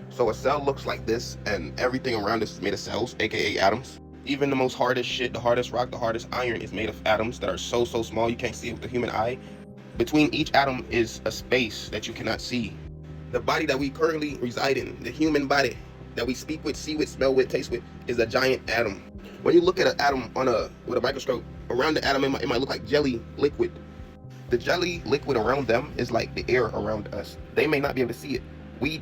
So a cell looks like this, and everything around us is made of cells, aka atoms. Even the most hardest shit, the hardest rock, the hardest iron is made of atoms that are so small you can't see it with the human eye. Between each atom is a space that you cannot see. The body that we currently reside in, the human body that we speak with, see with, smell with, taste with, is a giant atom. When you look at an atom with a microscope, around the atom it might look like jelly liquid. The jelly liquid around them is like the air around us. They may not be able to see it. We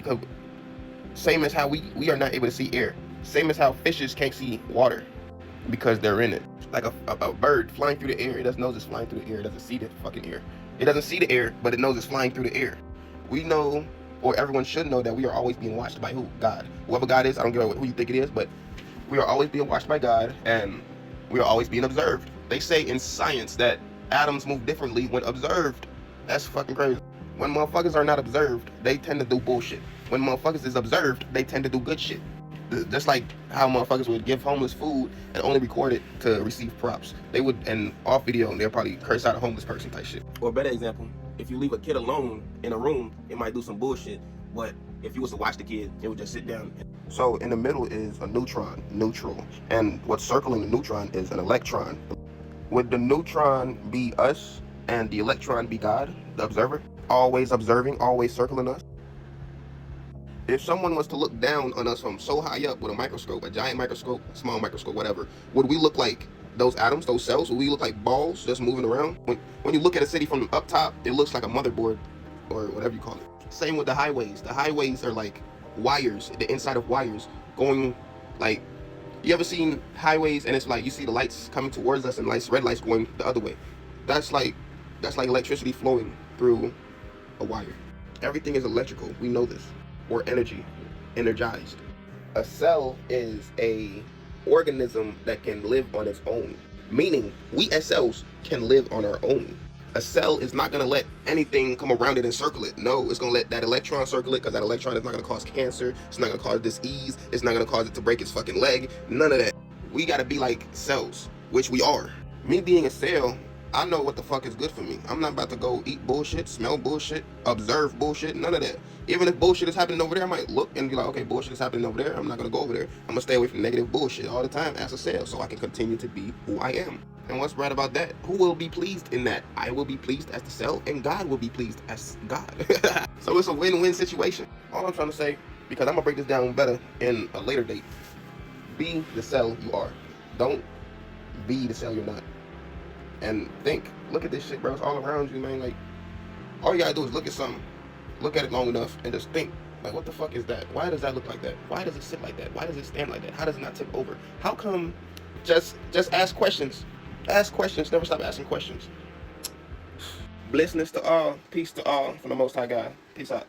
Same as how we are not able to see air. Same as how fishes can't see water because they're in it. Like a bird flying through the air, it doesn't know it's flying through the air. It doesn't see the fucking air. It doesn't see the air, but it knows it's flying through the air. We know, or everyone should know, that we are always being watched by who? God. Whoever God is, I don't care who you think it is, but we are always being watched by God, and we are always being observed. They say in science that atoms move differently when observed. That's fucking crazy. When motherfuckers are not observed, they tend to do bullshit. When motherfuckers is observed, they tend to do good shit. Just like how motherfuckers would give homeless food and only record it to receive props. They would, and off video, they'll probably curse out a homeless person type shit. Or a better example, if you leave a kid alone in a room, it might do some bullshit. But if you was to watch the kid, it would just sit down. So in the middle is a neutron, neutral. And what's circling the neutron is an electron. Would the neutron be us and the electron be God, the observer? Always observing, always circling us? If someone was to look down on us from so high up with a microscope, a giant microscope, small microscope, whatever, would we look like those atoms, those cells? Would we look like balls just moving around? When you look at a city from up top, it looks like a motherboard or whatever you call it. Same with the highways. The highways are like wires, the inside of wires going like, you ever seen highways and it's like you see the lights coming towards us and lights, red lights going the other way? That's like electricity flowing through a wire. Everything is electrical. We know this. Or energy, energized. A cell is a organism that can live on its own. Meaning, we as cells can live on our own. A cell is not gonna let anything come around it and circle it. No, it's gonna let that electron circle it because that electron is not gonna cause cancer. It's not gonna cause disease. It's not gonna cause it to break its fucking leg. None of that. We gotta be like cells, which we are. Me being a cell, I know what the fuck is good for me. I'm not about to go eat bullshit, smell bullshit, observe bullshit, none of that. Even if bullshit is happening over there, I might look and be like, okay, bullshit is happening over there. I'm not gonna go over there. I'm gonna stay away from negative bullshit all the time as a cell so I can continue to be who I am. And what's right about that? Who will be pleased in that? I will be pleased as the cell and God will be pleased as God. So it's a win-win situation. All I'm trying to say, because I'm gonna break this down better in a later date, be the cell you are. Don't be the cell you're not. And think, look at this shit, bro. It's all around you, man. Like, all you gotta do is look at something, look at it long enough, and just think, like, what the fuck is that? Why does that look like that? Why does it sit like that? Why does it stand like that? How does it not tip over? How come? Just ask questions. Ask questions. Never stop asking questions. Blessings to all. Peace to all from the Most High God. Peace out.